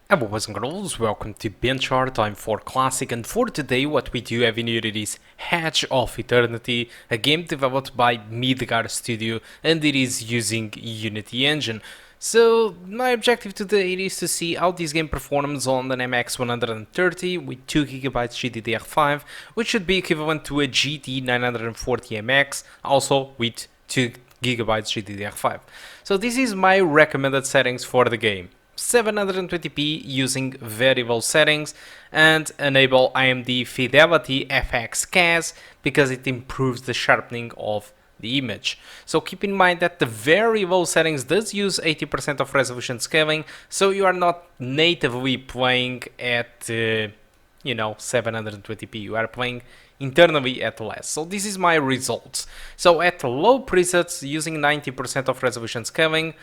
Hello boys and girls, welcome to BenchART. I'm for Classic, and for today what we do have in here is Edge of Eternity, a game developed by Midgar Studio, and it is using Unity Engine. So my objective today is to see how this game performs on an MX130 with 2GB GDDR5, which should be equivalent to a GT 940 MX, also with 2GB GDDR5. So this is my recommended settings for the game. 720p using variable settings, and enable AMD Fidelity FX CAS because it improves the sharpening of the image. So keep in mind that the variable settings does use 80% of resolution scaling, so you are not natively playing at 720p. You are playing internally at less. So this is my results. So at low presets using 90% of resolution scaling,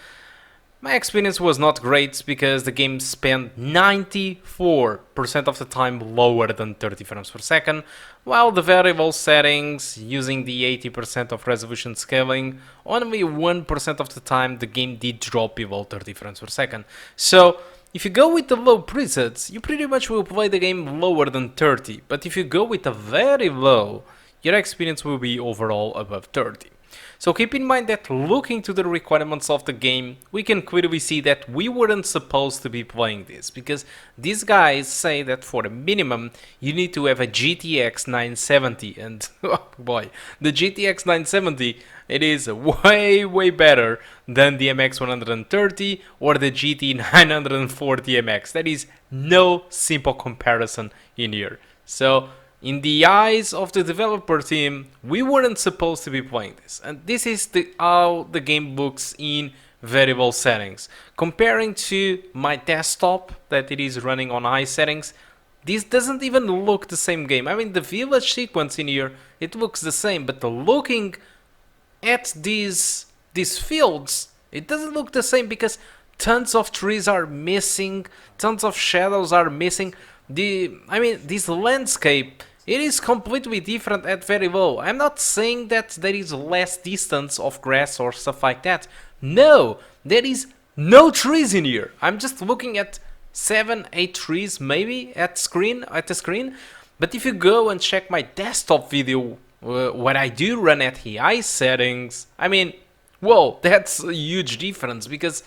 my experience was not great because the game spent 94% of the time lower than 30 frames per second, while the variable settings using the 80% of resolution scaling, only 1% of the time the game did drop below 30 frames per second. So if you go with the low presets, you pretty much will play the game lower than 30, but if you go with a very low, your experience will be overall above 30. So keep in mind that looking to the requirements of the game, we can clearly see that we weren't supposed to be playing this, because these guys say that for a minimum you need to have a GTX 970, and oh boy, the GTX 970, it is way better than the MX130 or the GT 940 MX. That is no simple comparison in here. So in the eyes of the developer team, we weren't supposed to be playing this. And this is how the game looks in variable settings. Comparing to my desktop that it is running on high settings, this doesn't even look the same game. I mean, the village sequence in here, it looks the same, but looking at these fields, it doesn't look the same because tons of trees are missing, tons of shadows are missing. This landscape, it is completely different at very low. I'm not saying that there is less distance of grass or stuff like that. No, there is no trees in here. I'm just looking at 7-8 trees maybe at the screen. But if you go and check my desktop video, what I do run at high settings, whoa, that's a huge difference, because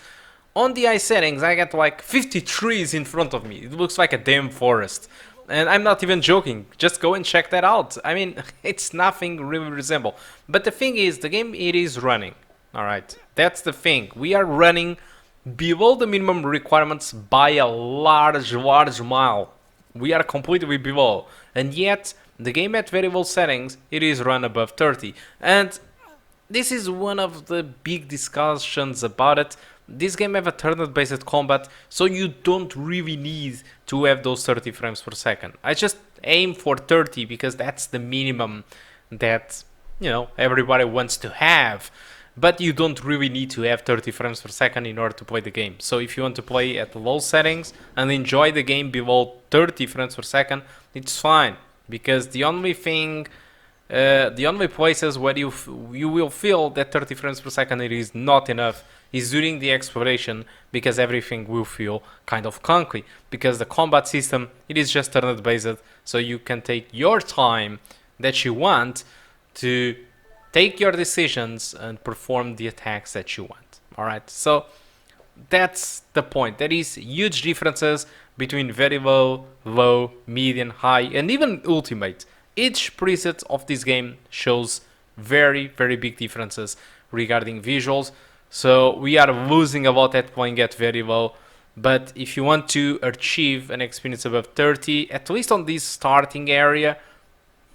on the high settings I got like 50 trees in front of me. It looks like a damn forest. And I'm not even joking, just go and check that out. I mean, it's nothing really resemble. But the thing is, the game, it is running. Alright, that's the thing. We are running below the minimum requirements by a large mile. We are completely below. And yet, the game at variable settings, it is run above 30. And this is one of the big discussions about it. This game have a turn-based combat, so you don't really need to have those 30 frames per second. I just aim for 30 because that's the minimum that, everybody wants to have. But you don't really need to have 30 frames per second in order to play the game. So if you want to play at low settings and enjoy the game below 30 frames per second, it's fine. Because the only places where you will feel that 30 frames per second it is not enough is during the exploration, because everything will feel kind of clunky, because the combat system, it is just turn based, so you can take your time that you want to take your decisions and perform the attacks that you want. Alright, so that's the point. There is huge differences between very low, medium, high, and even ultimate. Each preset of this game shows very big differences regarding visuals. So we are losing a lot at playing at very low. But if you want to achieve an experience above 30, at least on this starting area,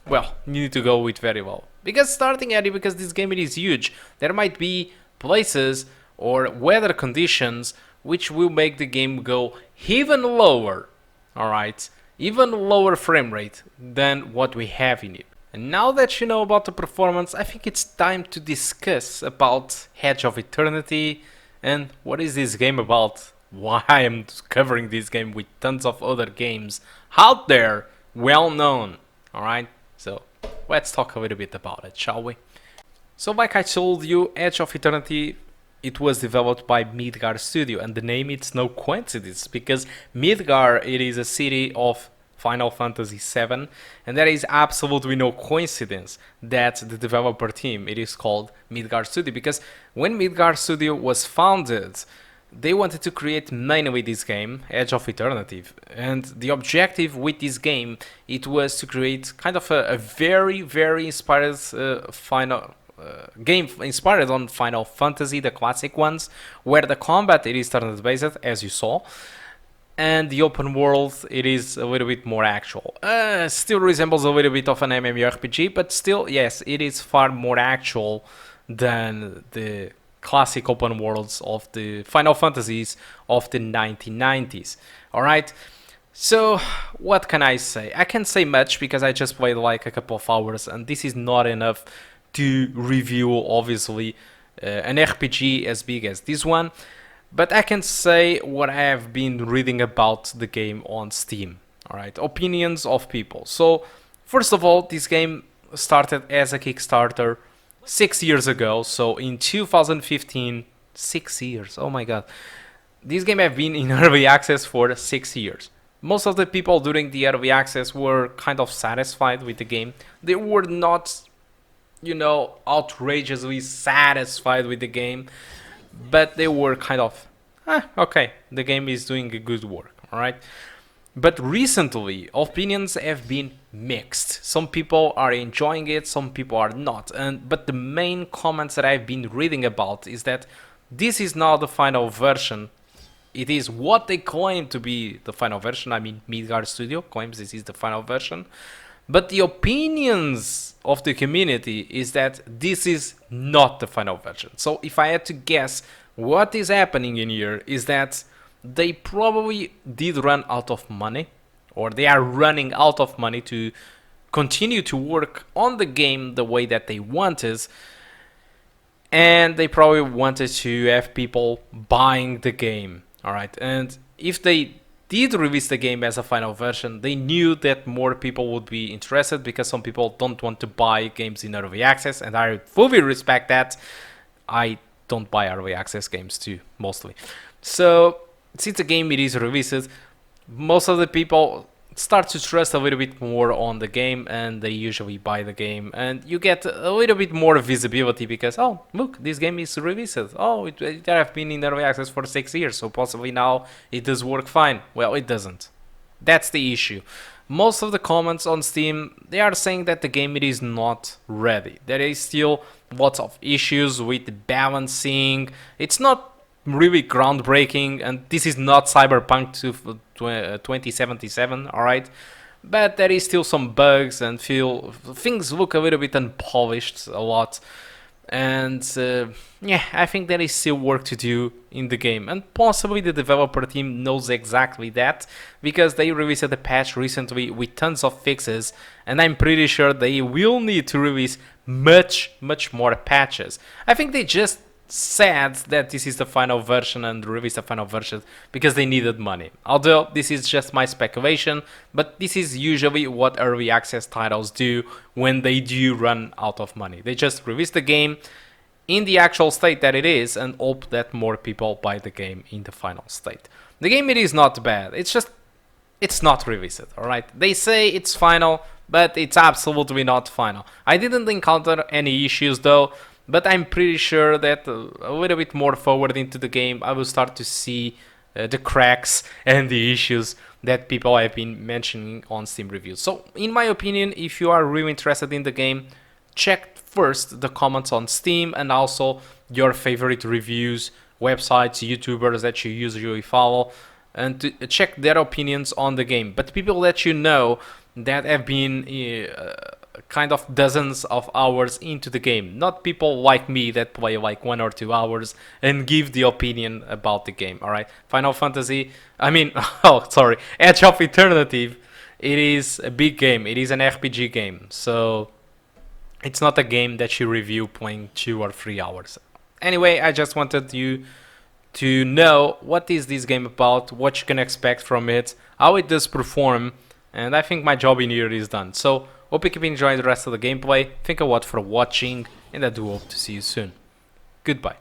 well, you need to go with very low. Because starting area, because this game it is huge, there might be places or weather conditions which will make the game go even lower. Alright, even lower frame rate than what we have in it. And now that you know about the performance, I think it's time to discuss about Edge of Eternity and what is this game about, why I'm covering this game with tons of other games out there, well known. Alright, so let's talk a little bit about it, shall we? So like I told you, Edge of Eternity it was developed by Midgar Studio, and the name, it's no coincidence, because Midgar, it is a city of Final Fantasy VII, and there is absolutely no coincidence that the developer team, it is called Midgar Studio, because when Midgar Studio was founded, they wanted to create mainly this game, Edge of Eternity, and the objective with this game, it was to create kind of a very inspired game inspired on Final Fantasy, the classic ones, where the combat, it is turn-based, as you saw, and the open world, it is a little bit more actual. Still resembles a little bit of an MMORPG, but still, yes, it is far more actual than the classic open worlds of the Final Fantasies of the 1990s. Alright, so what can I say? I can't say much because I just played like a couple of hours, and this is not enough to review, obviously, an RPG as big as this one. But I can say what I have been reading about the game on Steam. Alright, opinions of people. So, first of all, this game started as a Kickstarter 6 years ago. So, in 2015, 6 years, oh my god. This game have been in early access for 6 years. Most of the people during the early access were kind of satisfied with the game. They were not, you know, outrageously satisfied with the game, but they were kind of, okay, the game is doing a good work, alright? But recently, opinions have been mixed. Some people are enjoying it, some people are not. But the main comments that I've been reading about is that this is not the final version. It is what they claim to be the final version. I mean, Midgar Studio claims this is the final version. But the opinions of the community is that this is not the final version. So if I had to guess, what is happening in here is that they probably did run out of money, or they are running out of money to continue to work on the game the way that they wanted, and they probably wanted to have people buying the game. Alright, and if they did release the game as a final version, they knew that more people would be interested, because some people don't want to buy games in early access, and I fully respect that. I don't buy early access games too, mostly. So, since the game it is released, most of the people start to trust a little bit more on the game, and they usually buy the game, and you get a little bit more visibility because, oh, look, this game is released. Oh, it have been in early access for 6 years, so possibly now it does work fine. Well, it doesn't. That's the issue. Most of the comments on Steam, they are saying that the game it is not ready. There is still lots of issues with balancing. It's not really groundbreaking, and this is not Cyberpunk 2077, alright? But there is still some bugs, and things look a little bit unpolished a lot. And yeah, I think there is still work to do in the game, and possibly the developer team knows exactly that, because they released a patch recently with tons of fixes, and I'm pretty sure they will need to release much more patches. I think they just said that this is the final version and released the final version because they needed money. Although this is just my speculation, but this is usually what early access titles do when they do run out of money. They just release the game in the actual state that it is and hope that more people buy the game in the final state. The game, it is not bad. It's just, it's not released, alright? They say it's final, but it's absolutely not final. I didn't encounter any issues though, but I'm pretty sure that a little bit more forward into the game, I will start to see the cracks and the issues that people have been mentioning on Steam reviews. So, in my opinion, if you are really interested in the game, check first the comments on Steam and also your favorite reviews, websites, YouTubers that you usually follow, and to check their opinions on the game. But people let you know that have been kind of dozens of hours into the game, not people like me that play like 1 or 2 hours and give the opinion about the game. Alright, Final Fantasy, Edge of Eternity, it is a big game, it is an RPG game, so it's not a game that you review playing 2 or 3 hours. Anyway, I just wanted you to know what is this game about, what you can expect from it, how it does perform, and I think my job in here is done. So, hope you keep enjoying the rest of the gameplay. Thank you a lot for watching, and I do hope to see you soon. Goodbye.